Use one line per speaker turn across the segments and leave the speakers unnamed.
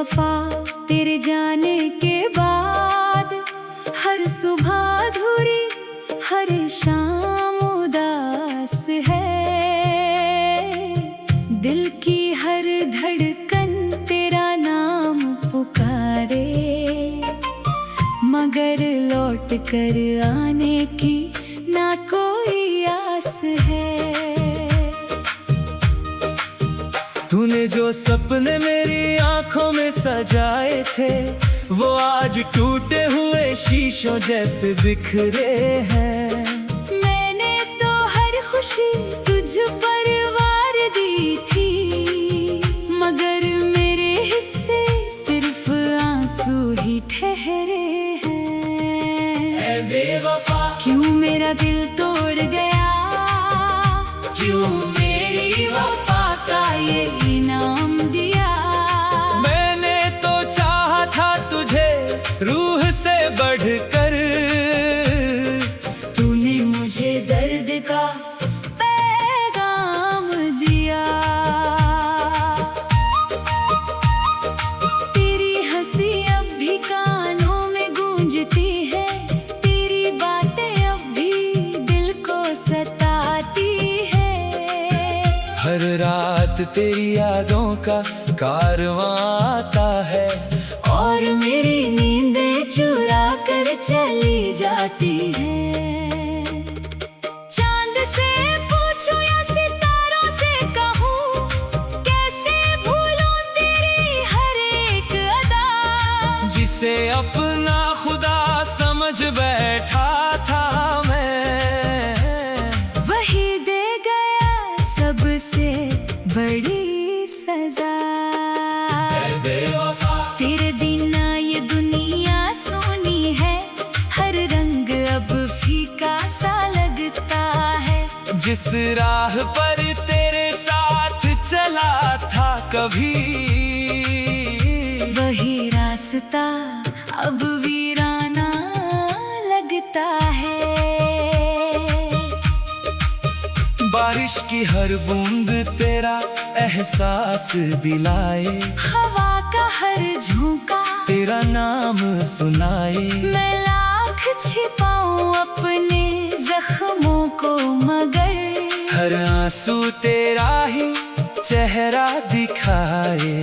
बेवफा तेरे जाने के बाद हर सुबह अधूरी, हर शाम उदास है। दिल की हर धड़कन तेरा नाम पुकारे, मगर लौट कर आने की ना कोई आस है।
तूने जो सपने मेरी आंखों में सजाए थे, वो आज टूटे हुए शीशों जैसे बिखरे हैं।
मैंने तो हर खुशी तुझ पर वार दी थी, मगर मेरे हिस्से सिर्फ आंसू ही ठहरे हैं।
ऐ बेवफा
क्यों मेरा दिल तोड़ गया, क्यों मेरी वफा का ये इनाम दिया।
मैंने तो चाहा था तुझे रूह से बढ़कर,
तूने मुझे दर्द का पैगाम दिया। तेरी हंसी अब भी कानों में गूंजती है, तेरी बातें अब भी दिल को सताती है।
हर रात तेरी यादों का कारवां आता है,
और मेरी नींदें चुरा कर चली जाती है। चांद से पूछूं या सितारों से कहूँ, कैसे भूलूं तेरी हर एक अदा।
जिसे अपना खुदा समझ बैठा था मैं,
वही दे गया सबसे बड़ी सजा।
ऐ बेवफा
तेरे बिना ये दुनिया सोनी है, हर रंग अब फीका सा लगता है।
जिस राह पर तेरे साथ चला था कभी,
वही रास्ता अब वीराना लगता है।
बारिश की हर बूंद तेरा एहसास दिलाए,
हवा का हर झोंका
तेरा नाम सुनाए।
मैं लाख छिपाऊं अपने जख्मों को, मगर
हर आंसू तेरा ही चेहरा दिखाए।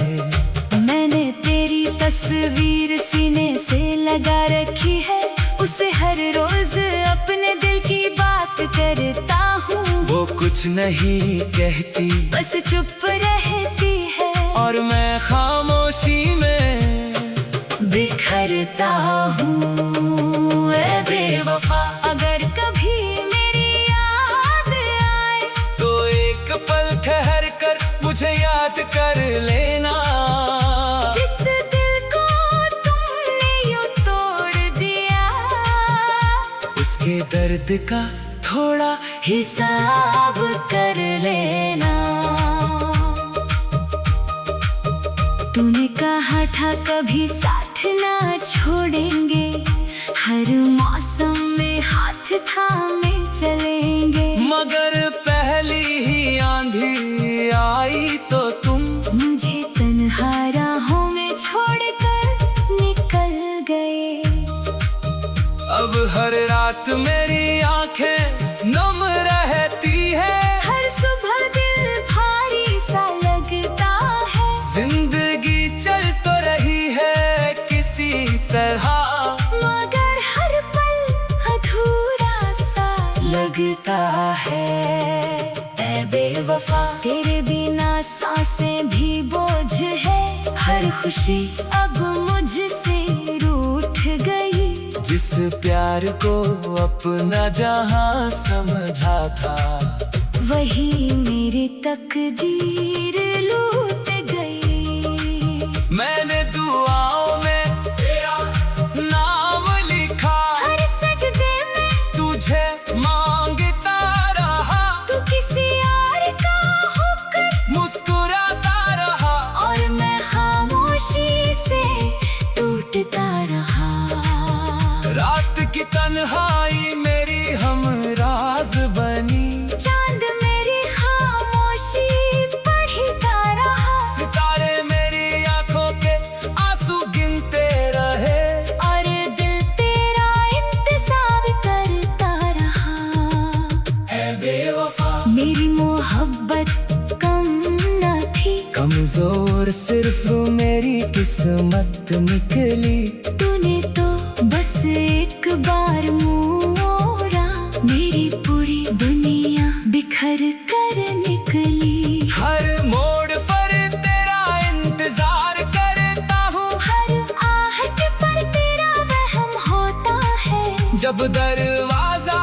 मैंने तेरी तस्वीर सीने से लगा रखी है, उसे हर रोज अपने दिल की बात करता हूँ।
वो कुछ नहीं कहती,
बस चुप रहती है,
और मैं खामोशी में
बिखरता हूँ। ऐ बेवफा अगर कभी मेरी याद आए,
तो एक पल ठहर कर मुझे याद कर लेना।
जिस दिल को तुमने यूं तोड़ दिया,
उसके दर्द का
थोड़ा हिसाब कर लेना। तूने कहा था कभी साथ ना छोड़ेंगे, हर मौसम में हाथ थामे चलेंगे।
मगर पहली ही आंधी आई तो तुम
मुझे तन्हा राहों में छोड़कर निकल गए।
अब हर रात मेरी आंखें नम रहती है,
हर सुबह दिल भारी सा लगता है।
जिंदगी चल तो रही है किसी तरह,
मगर हर पल अधूरा सा लगता है। ऐ बेवफा तेरे बिना सांसें भी बोझ है, हर खुशी अब मुझसे रूठ गई।
जिस प्यार को अपना जहां समझा था,
वही मेरी तकदीर लूट गई।
मैंने दुआओं में तेरा नाम लिखा,
हर सजदे में
तुझे मांगता रहा।
तू किसी और का होकर
मुस्कुराता रहा,
और मैं खामोशी से टूटता रहा।
रात की तन्हाई मेरी हमराज बनी,
चांद मेरी खामोशी पढ़ी मोहब्बत कम न थी।
कमजोर सिर्फ मेरी किस्मत निकली।
तूने तो बस एक बार मोड़ा, मेरी पूरी दुनिया बिखर कर निकली।
हर मोड़ पर तेरा इंतजार करता हूँ,
हर आहट पर तेरा वहम होता है।
जब दरवाजा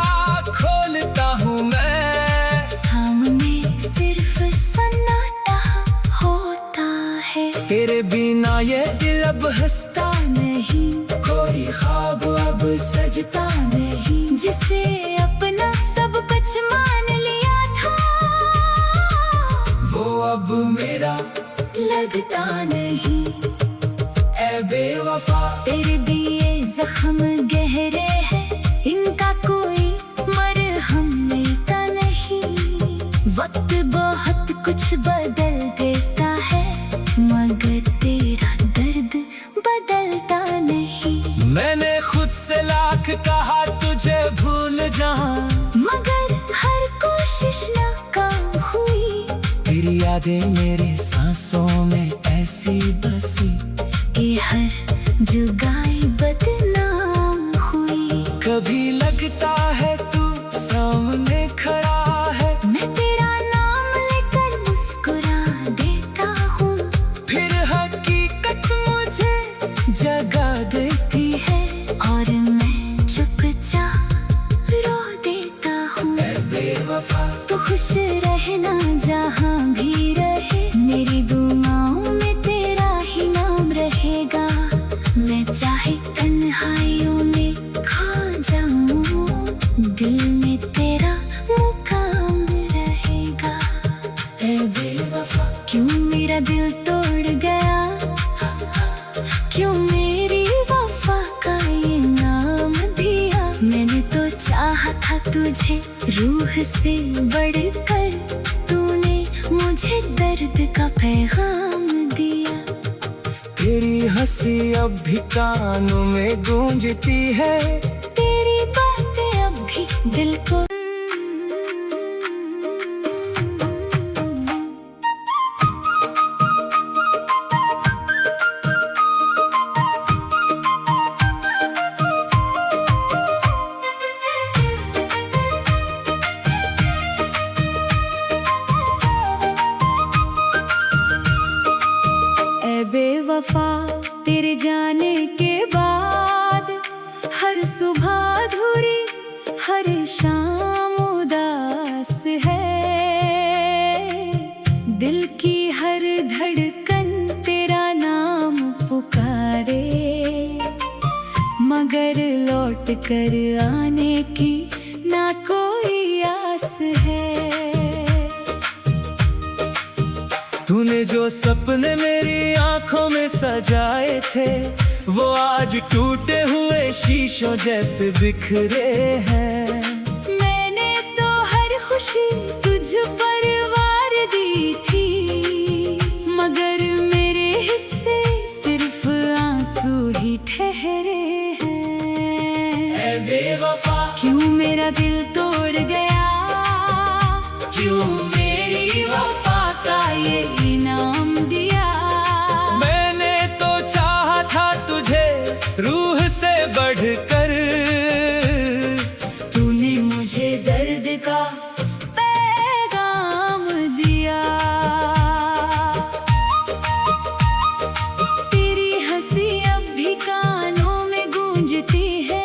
खोलता हूँ मैं,
सामने सिर्फ सन्नाटा होता है।
तेरे बिना ये दिल अब हंसता
नहीं,
कोई ख्वाब अब
सजता नहीं, जिसे अपना सब कुछ मान लिया था,
वो अब मेरा
लगता नहीं।
ऐ बेवफा,
तेरे दिए जख्म गहरे हैं, इनका कोई मरहम मिलता नहीं। वक्त बहुत कुछ बदल देता है, मगर तेरा दर्द बदलता नहीं।
मैंने खुद से लाख कहा तुझे भूल जाऊं,
मगर हर कोशिश नाकाम हुई।
तेरी यादें मेरे सांसों में ऐसी बसी,
कि हर जुगाई बदनाम हुई।
कभी लगता है तू सामने खड़ा है,
मैं तेरा नाम लेकर मुस्कुरा देता हूँ,
फिर हकीकत मुझे जगा देती
है और मैं चुपचाप रो देता हूँ।
है बेवफा।
तो खुश रहना जहाँ भी रहे, मेरी दुआओं में तेरा ही नाम रहेगा। मैं चाहे तन्हाइयों में खा जाऊं, दिल में तेरा मुकाम रहेगा।
है बेवफा,
क्यों मेरा दिल तोड़ गया, क्यों मेरी वफा का ये नाम दिया। मैंने तो चाहा था तुझे रूह से बढ़कर, तूने मुझे दर्द का पैगाम दिया।
तेरी हंसी अब भी कानों में गूंजती है,
तेरी बातें अब भी दिल को बेवफा। तेरे जाने के बाद हर सुबह अधूरी, हर शाम उदास है। दिल की हर धड़कन तेरा नाम पुकारे, मगर लौट कर आने की ना कोई आस है।
तूने जो सपने मेरी आंखों में सजाए थे, वो आज टूटे हुए शीशों जैसे बिखरे हैं।
मैंने तो हर खुशी तुझ पर वार दी थी, मगर मेरे हिस्से सिर्फ आंसू ही ठहरे हैं।
ऐ बेवफा,
क्यों मेरा दिल तोड़ गया, क्यों मेरी वफा का ये इनाम दिया।
मैंने तो चाहा था तुझे रूह से बढ़कर,
तूने मुझे दर्द का पैगाम दिया। तेरी हंसी अब भी कानों में गूंजती है,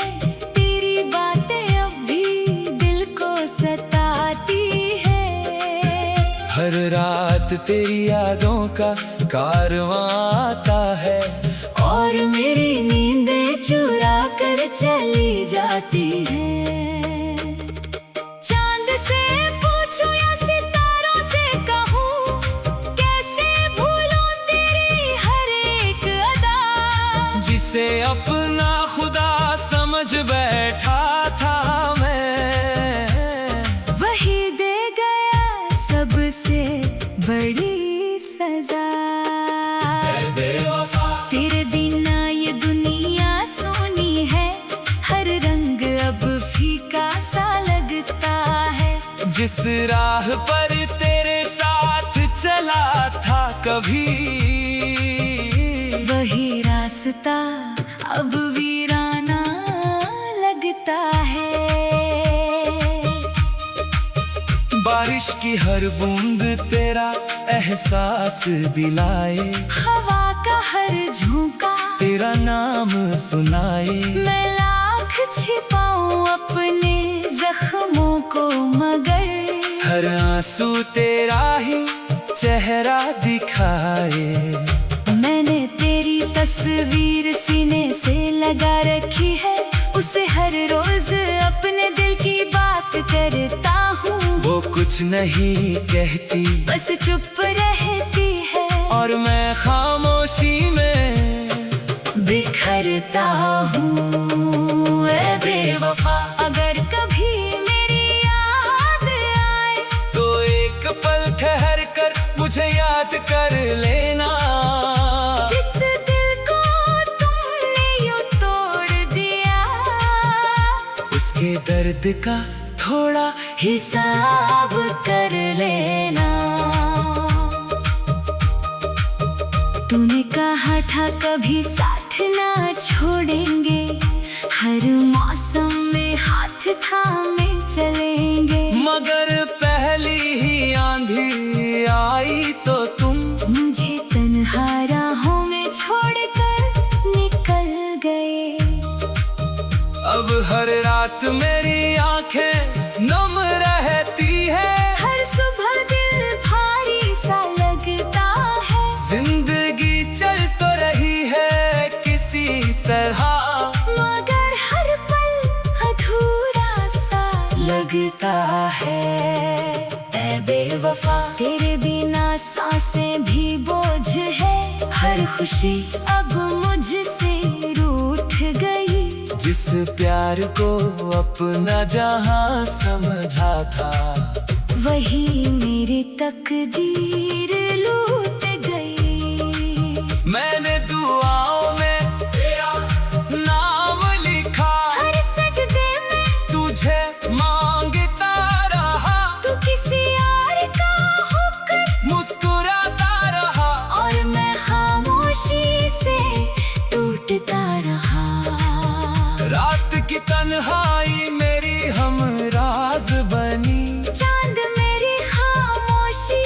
तेरी बातें अब भी दिल को सताती है।
हर रात तेरी यादों का कारवां आता है,
और मेरी नींदें चुरा कर चली जाती है। चांद से पूछूं या सितारों से कहूँ, कैसे भूलूं तेरी हर एक अदा।
जिसे अपना खुदा समझ बैठा था मैं,
वही दे गया सबसे बड़ी सजा।
बेवफा,
तेरे बिना ये दुनिया सोनी है, हर रंग अब फीका सा लगता है।
जिस राह पर तेरे कभी।
वही रास्ता अब वीराना लगता है।
बारिश की हर बूंद तेरा एहसास दिलाए,
हवा का हर झोंका
तेरा नाम सुनाए।
मैं लाख छिपाऊं अपने जख्मों को, मगर
हर आंसू तेरा ही चेहरा दिखाए।
मैंने तेरी तस्वीर सीने से लगा रखी है, उसे हर रोज अपने दिल की बात करता हूँ।
वो कुछ नहीं कहती,
बस चुप रहती है,
और मैं खामोशी में
बिखरता हूँ। ऐ बेवफा, अगर कभी मेरी याद आए
तो एक पल ठहर कर मुझे याद कर लेना।
जिस दिल को तुमने यूं तोड़ दिया,
उसके दर्द का थोड़ा
हिसाब कर लेना। तूने कहा था कभी साथ ना छोड़ेंगे, हर मौसम में हाथ थामे चलेंगे।
मगर पहली ही आंधी आई तो तुम
मुझे तन्हा राहों में छोड़कर निकल गए।
अब हर रात मेरी आंखें नम रहती है,
हर सुबह दिल भारी सा लगता है।
जिंदगी चल तो रही है किसी तरह,
मगर हर पल अधूरा सा लगता है। ऐ बेवफा, तेरे बिना सांसें भी बोझ है, हर खुशी अब मुझसे रूठ गई।
जिस प्यार को अपना जहां समझा था,
वही मेरी तकदीर लूट गई।
मैंने दुआओं में नाम लिखा,
हर सजदे में
तुझे मांगता रहा।
तू किसी और का होकर
मुस्कुराता रहा,
और मैं खामोशी से टूटता रहा।
रात की तन्हाई मेरी हमराज बनी,
चांद मेरी खामोशी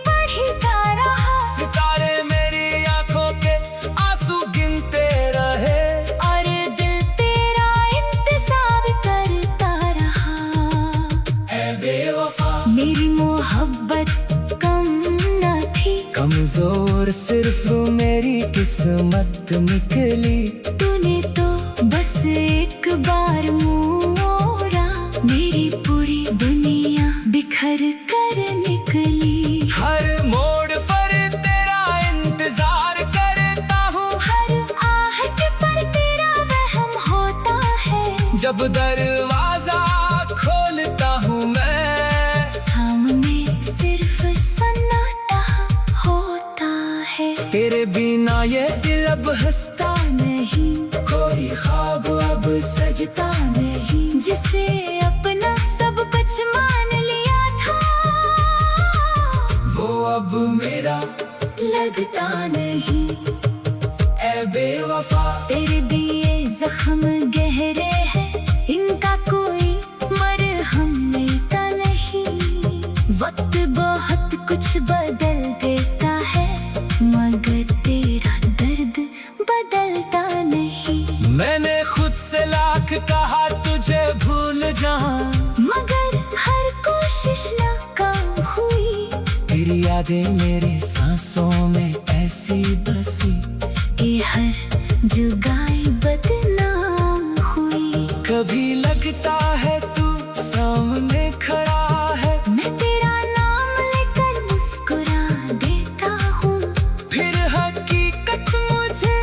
पढ़ता रहा।
सितारे मेरी आंखों के आंसू गिनते रहे,
और दिल तेरा इंतजार करता रहा।
ऐ बेवफा,
मेरी मोहब्बत कम न थी,
कमजोर सिर्फ मेरी किस्मत निकली।
तूने तो बस एक बार मुँह मोड़ा, मेरी पूरी दुनिया बिखर कर निकली।
हर मोड़ पर तेरा इंतजार करता हूँ,
हर आहट पर तेरा वहम होता है।
जब दरवाजा खोलता हूँ मैं,
सामने सिर्फ सन्नाटा होता है।
तेरे बिना ये दिल अब हंसता
नहीं,
कोई ख्वाब अब
सजता नहीं, जिसे अपना सब कुछ मान लिया था,
वो अब मेरा
लगता नहीं।
ऐ बेवफा,
तेरे दिए जख्म गहरे हैं, इनका कोई मरहम मिलता नहीं। वक्त बहुत कुछ बदल देता है, मगर तेरा दर्द बदलता नहीं।
मैंने खुद से लाख कहा तुझे भूल जाऊं,
मगर हर कोशिश नाकाम हुई।
तेरी यादें मेरी सांसों में ऐसी बसी,
कि हर जुगाई बदनाम हुई।
कभी लगता है तू सामने खड़ा है,
मैं तेरा नाम लेकर मुस्कुरा देता हूँ,
फिर हकीकत मुझे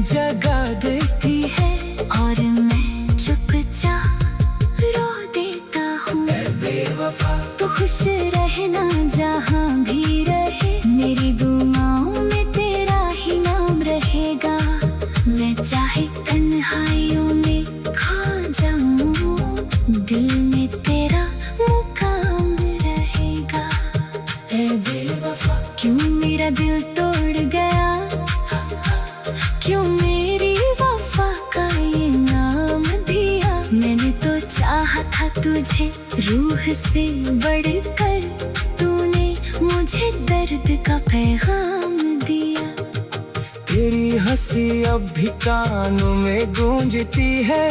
जगा देती है।
और मैं चुपचाप रो देता हूँ।
ऐ बेवफा,
तो खुश रहना जहाँ भी रहे, मेरी दुआओं में तेरा ही नाम रहेगा। मैं चाहे तन्हाइयों में खा जाऊँ, दिल में तेरा मुकाम रहेगा।
ऐ बेवफा,
क्यों मेरा दिल से बढ़कर तूने मुझे दर्द का पैगाम दिया।
तेरी हंसी अब भी कानों में गूंजती है,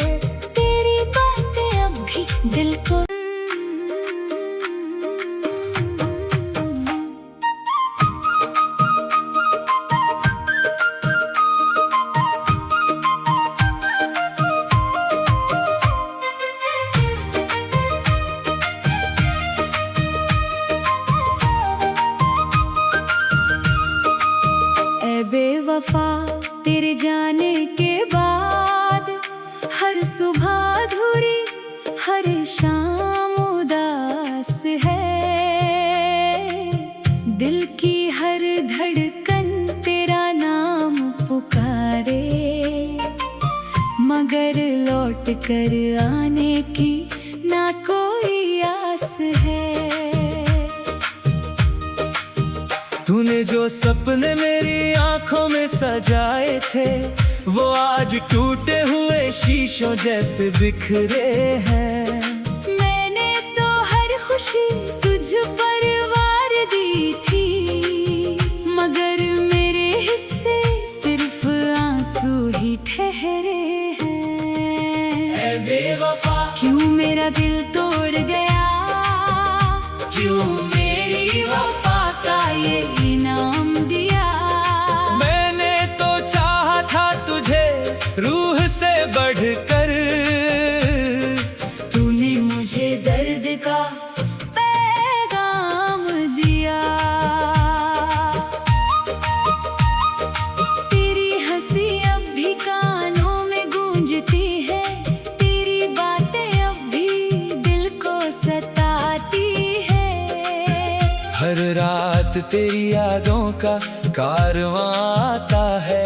तेरी बातें अब भी दिल को बेवफा तेरे जाने के बाद हर सुबह अधूरी हर शाम उदास है। दिल की हर धड़कन तेरा नाम पुकारे, मगर लौट कर आने की ना कोई आस है।
तूने जो सपने मेरी आंखों में सजाए थे, वो आज टूटे हुए शीशों जैसे बिखरे हैं।
मैंने तो हर खुशी तुझ पर वार दी थी, मगर मेरे हिस्से सिर्फ आंसू ही ठहरे हैं।
ऐ बेवफा
क्यों मेरा दिल तोड़ गया, क्यों मेरी वफा का ये इनाम दिया।
मैंने तो चाहा था तुझे रूह से बढ़कर,
तूने मुझे दर्द का पैगाम दिया। तेरी हंसी अब भी कानों में गूंजती है, तेरी बातें अब भी दिल को सताती है।
हर रात तेरी यादों का कारवां आता है,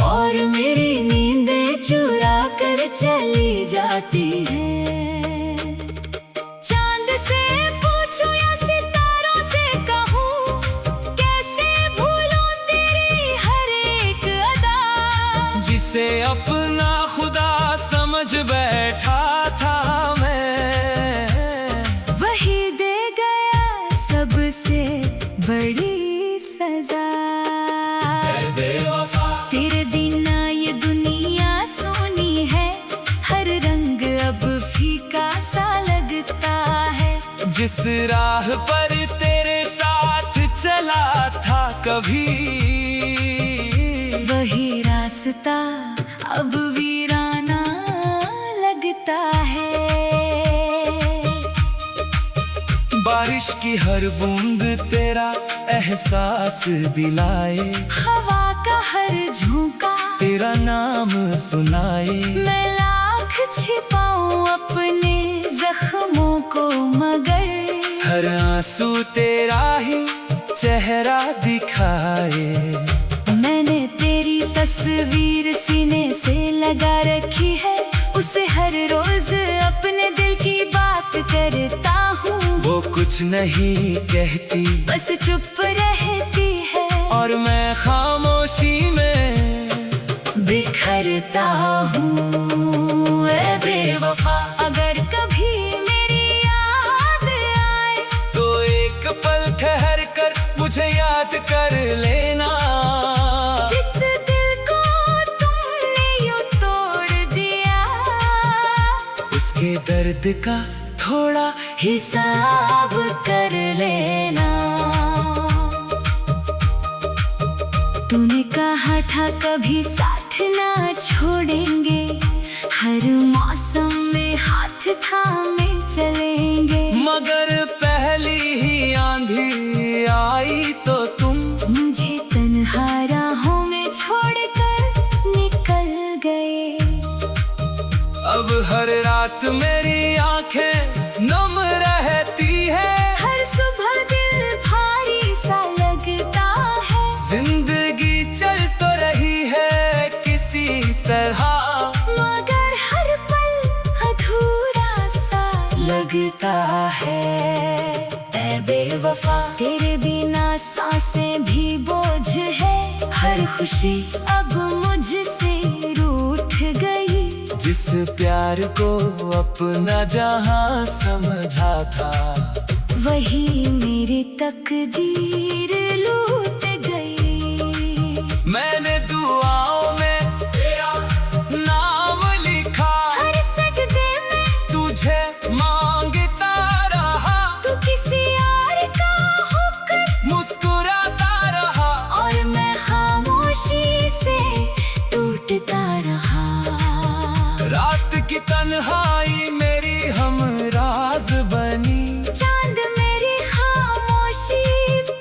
और मेरी नींदें चुरा कर चली जाती है। चांद से पूछूं या सितारों से कहूँ, कैसे भूलूं तेरी हर एक अदा।
जिसे अपना खुदा समझ बैठा था मैं,
वही दे गया सबसे बड़ी सजा। तेरे बिना ये दुनिया सोनी है, हर रंग अब फीका सा लगता है।
जिस राह पर तेरे साथ चला था कभी,
वही रास्ता अब वीराना लगता है।
बारिश की हर बूंद तेरा एहसास दिलाए,
हवा का हर झोंका
तेरा नाम सुनाए।
मैं लाख छिपाऊं अपने जख्मों को, मगर
हर आंसू तेरा ही चेहरा दिखाए।
मैंने तेरी तस्वीर सीने से लगा रखी है, उसे हर रोज अपने दिल की बात करता हूँ।
वो कुछ नहीं कहती,
बस चुप रहती है,
और मैं खामोशी में
बिखरता हूँ। ऐ बेवफा अगर कभी मेरी याद आए,
तो एक पल ठहर कर मुझे याद कर लेना।
जिस दिल को तुमने यूं तोड़ दिया,
उसके दर्द का
थोड़ा हिसाब कर लेना। तूने कहा था कभी साथ ना छोड़ेंगे, हर मौसम में हाथ थामे चलेंगे।
मगर पहली ही आंधी आई तो तुम
मुझे तन्हा राहों में छोड़कर निकल गए।
अब हर रात मेरी आंखें नम रहती है,
हर सुबह दिल भारी सा लगता है।
जिंदगी चल तो रही है किसी तरह,
मगर हर पल अधूरा सा लगता है। ऐ बेवफा तेरे बिना सांसें भी बोझ है, हर खुशी अब मुझसे रूठ गई।
जिस प्यार को अपना जहां समझा था,
वही मेरी तकदीर लूट गई।
मैंने दुआओं में तेरा नाम लिखा,
हर सजदे में
तुझे मांगता रहा,
तू किसी और का होकर
मुस्कुराता रहा,
और मैं खामोशी से टूटता रहा।
रात की तन्हाई मेरी हमराज बनी,
चांद मेरी खामोशी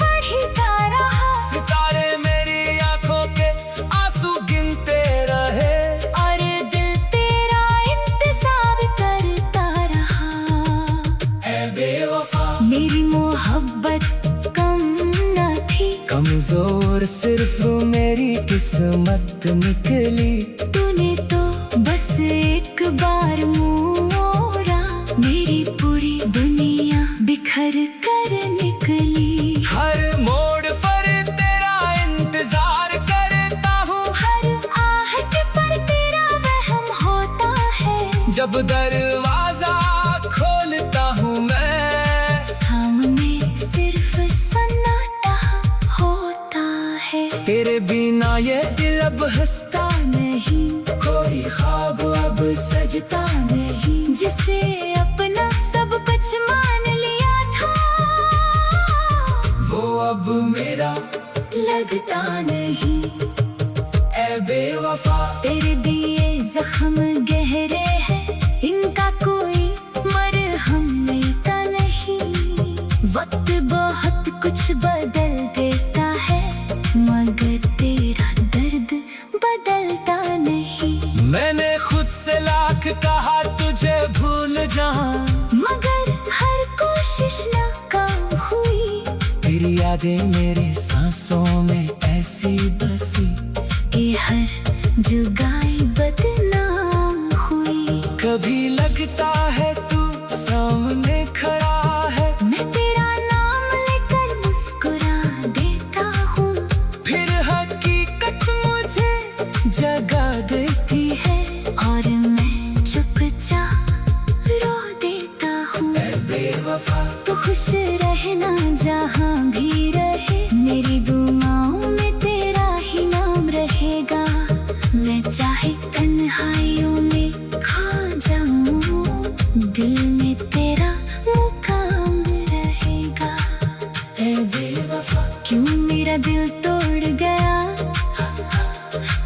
पढ़ता रहा,
सितारे मेरी आंखों के आंसू गिनते रहे,
और दिल तेरा इंतजार करता रहा।
ऐ बेवफा
मेरी मोहब्बत कम न थी,
कमजोर सिर्फ मेरी किस्मत निकली।
तूने तो बस एक बार मुँह मोड़ा, मेरी पूरी दुनिया बिखर कर निकली।
हर मोड़ पर तेरा इंतजार करता हूँ,
हर आहट पर तेरा वहम होता है,
जब दरवाजा खोलता हूँ मैं,
सामने सिर्फ सन्नाटा होता है।
तेरे बिना ये दिल अब हंसता
नहीं,
कोई ख्वाब अब
सजता नहीं, जिसे अपना सब कुछ मान लिया था,
वो अब मेरा
लगता नहीं।
ऐ बेवफा
तेरे दिए जख्म गहरे हैं, इनका कोई मरहम मिलता नहीं। वक्त बहुत कुछ बदल देता है, मगर तेरा दर्द बदलता नहीं।
मैंने खुद से लाख कहा तुझे भूल जाऊं,
मगर हर कोशिश नाकाम हुई।
तेरी यादें मेरे सांसों में ऐसी बसी,
कि हर जुगाई बदनाम हुई।
कभी लगता है तू सामने खड़ा है,
मैं तेरा नाम लेकर मुस्कुरा देता हूँ,
फिर हकीकत मुझे जगा देती
है और मैं चुपचाप रो देता हूँ।
ऐ बेवफा
तो खुश रहना जहाँ भी रहे, मेरी दुआओं में तेरा ही नाम रहेगा। मैं चाहे तन्हाइयों में खा जाऊँ, दिल में तेरा मुकाम रहेगा।
ऐ बेवफा
क्यों मेरा दिल तोड़ गया,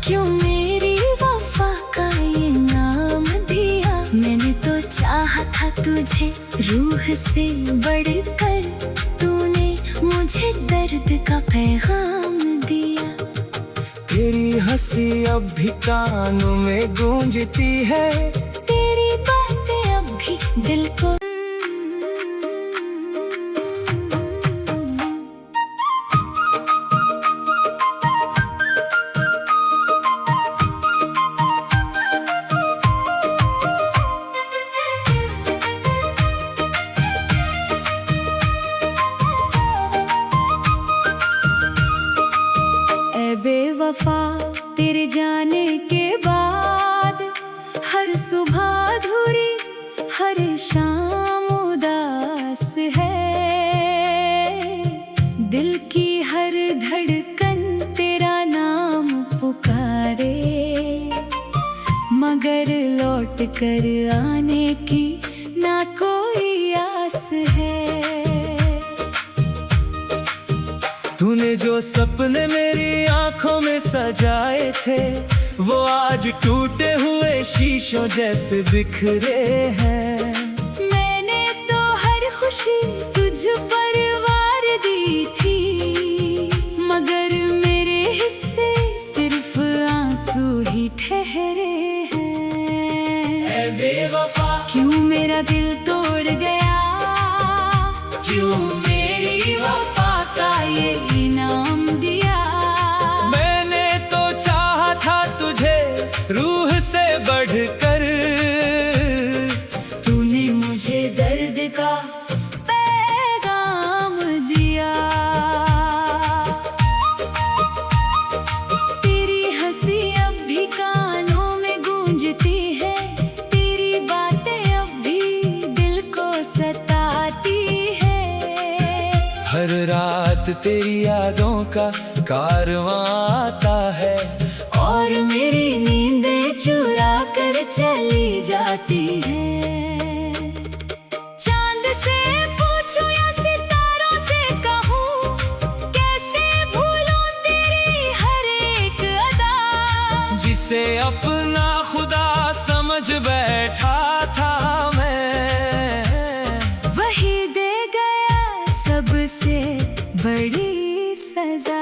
क्यों मेरी वफा का ये नाम दिया। मैंने तो चाहा था तुझे रूह से बढ़कर, तूने मुझे दर्द का पैगाम दिया।
तेरी हंसी अब भी कानों में गूंजती है,
तेरी बातें अब भी दिल को बेवफा। तेरे जाने के बाद हर सुबह अधूरी, हर शाम उदास है। दिल की हर धड़कन तेरा नाम पुकारे, मगर लौट कर आने की ना कोई आस है।
तूने जो सपने मेरी आंखों में सजाए थे, वो आज टूटे हुए शीशों जैसे बिखरे हैं।
मैंने तो हर खुशी तुझ पर वार दी थी, मगर मेरे हिस्से सिर्फ आंसू ही ठहरे हैं।
ऐ बेवफा
क्यों मेरा दिल तोड़ गया, क्यों मेरी वफा का ये इनाम दिया।
मैंने तो चाहा था तुझे रूह से बढ़कर,
तूने मुझे दर्द का पैगाम दिया। तेरी हंसी अब भी कानों में गूंजती है,
हर रात तेरी यादों का कारवां आता है,
और मेरी नींदें चुरा कर चली जाती है। चांद से पूछूं या सितारों से कहूँ, कैसे भूलूं तेरी हर एक अदा।
जिसे अपना खुदा समझ बैठा था मैं,
वही दे गया सबसे बड़ी सजा।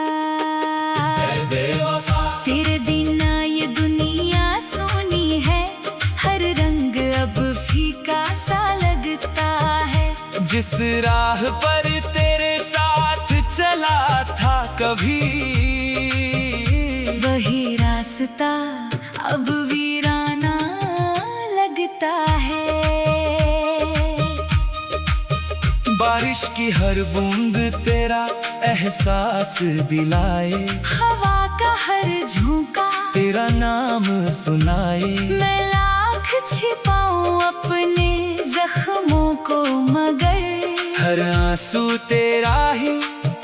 बेवफा
तेरे बिना ये दुनिया सोनी है, हर रंग अब फीका सा लगता है।
जिस राह पर तेरे साथ चला था कभी,
वही रास्ता अब वीराना लगता है।
बारिश की हर बूंद तेरा एहसास दिलाए,
हवा का हर झोंका
तेरा नाम सुनाए।
मैं लाख छिपाऊं अपने जख्मों को, मगर
हर आंसू तेरा ही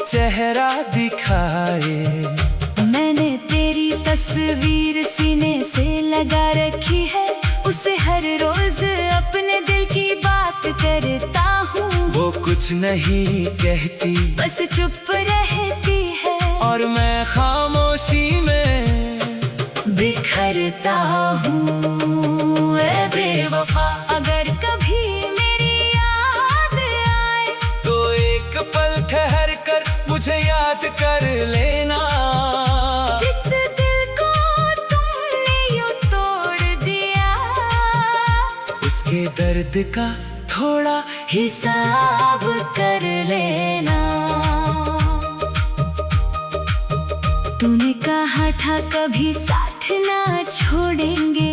चेहरा दिखाए।
मैंने तेरी तस्वीर सीने से लगा रखी है, उसे हर रोज अपने दिल की बात करता हूँ।
वो कुछ नहीं कहती,
बस चुप रहती है,
और मैं खामोशी में
बिखरता हूँ। ऐ बेवफा, अगर कभी मेरी याद आए,
तो एक पल ठहर कर मुझे याद कर लेना।
जिस दिल को तुमने यूं तोड़ दिया,
उसके दर्द का थोड़ा
हिसाब कर लेना। तूने कहा था कभी साथ ना छोड़ेंगे,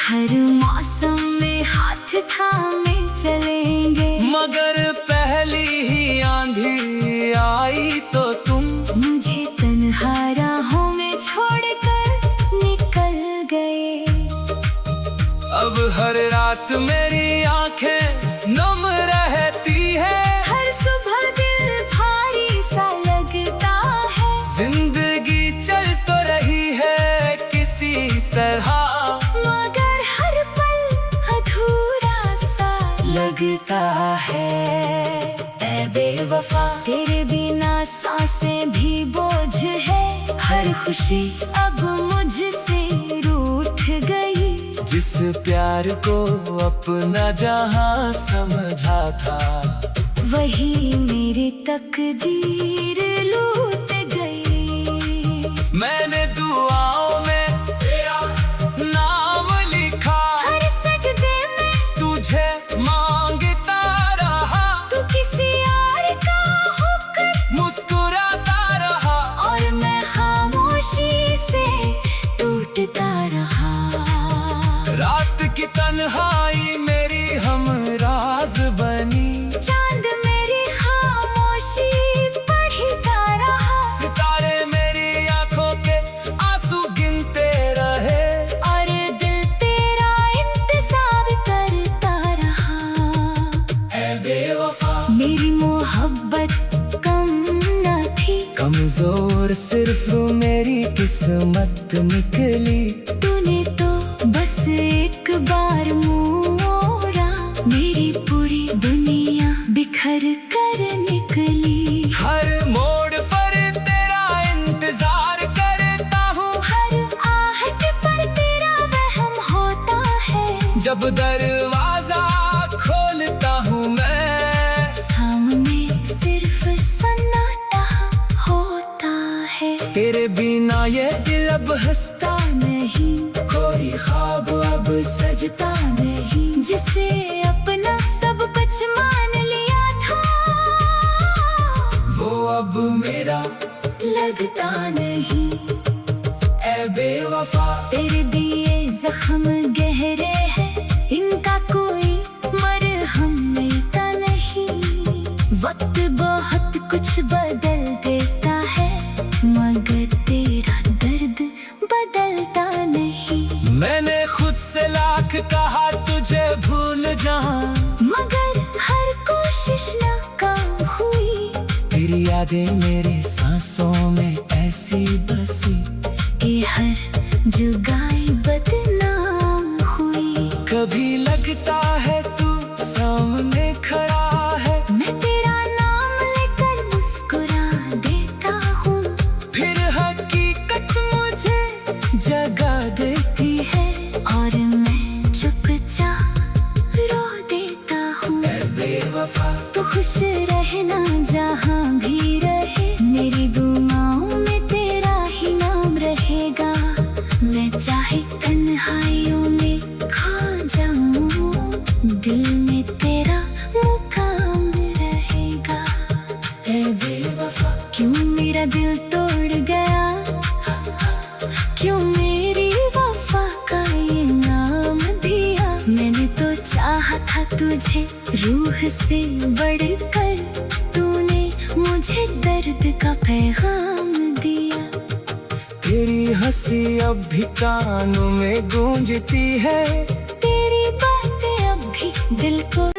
हर मौसम में हाथ थामे चलेंगे।
मगर पहली ही आंधी आई तो तुम
मुझे तन्हा राहों में छोड़कर निकल गए।
अब हर रात मेरी आंखें नम रहती है,
हर सुबह दिल भारी सा लगता है।
जिंदगी चल तो रही है किसी तरह,
मगर हर पल अधूरा सा लगता है। ऐ बेवफा, तेरे बिना सांसें भी बोझ है, हर खुशी अब मुझसे रूठ गई।
जिस प्यार को अपना जहां समझा था,
वही मेरी तकदीर लूट गई।
मैंने दुआओं में तेरा नाम लिखा,
हर सजदे में
तुझे मांगता रहा।
तू किसी और का होकर
मुस्कुराता रहा,
और मैं खामोशी से टूटता रहा।
रात की तन्हाई मेरी हमराज बनी,
चांद मेरी खामोशी पढ़ता रहा।
सितारे मेरी आंखों के आंसू गिनते रहे,
और दिल तेरा इंतजार करता रहा।
ऐ बेवफा,
मेरी मोहब्बत कम न थी,
कमजोर सिर्फ मेरी किस्मत निकली।
तूने तो बस एक बार मोड़ा, मेरी पूरी दुनिया बिखर कर निकली।
हर मोड़ पर तेरा इंतजार करता हूँ,
हर आहट पर तेरा वहम होता है।
जब दरवाजा खोलता हूँ मैं,
सामने सिर्फ सन्नाटा होता है।
तेरे बिना ये दिल अब हंसता
नहीं,
कोई ख्वाब अब
सजता नहीं, जिसे अपना सब कुछ मान लिया था,
वो अब मेरा
लगता नहीं।
ऐ बेवफा,
तेरे दिए जख्म गहरे हैं, इनका कोई मरहम मिलता नहीं। वक्त बहुत कुछ बदल देता है, मगर तेरा दर्द बदलता नहीं।
मैंने खुद से लाख कहा तुझे भूल जाऊं,
मगर हर कोशिश नाकाम हुई।
यादें मेरी सांसों में ऐसी बसी
कि हर जुगाई बदनाम हुई।
कभी लगता है तू सामने खड़ा है,
मैं तेरा नाम लेकर मुस्कुरा देता हूँ,
फिर हकीकत मुझे जगा देती है
और मैं चुपचाप रो देता हूँ।
ऐ बेवफा
तो खुश रहना जहाँ भी रहे, मेरी दुआओं में तेरा ही नाम रहेगा। मैं चाहे तन्हाइयों में खा जाऊँ, दिल में तेरा मुकाम रहेगा।
ऐ बेवफा
क्यों मेरा दिल तोड़ गया, क्यों मेरी वफा का ये नाम दिया। मैंने तो चाहा था तुझे रूह से बढ़कर, तूने मुझे दर्द का पैगाम दिया।
तेरी हंसी अब भी कानों में गूंजती है,
तेरी बातें अब भी दिल को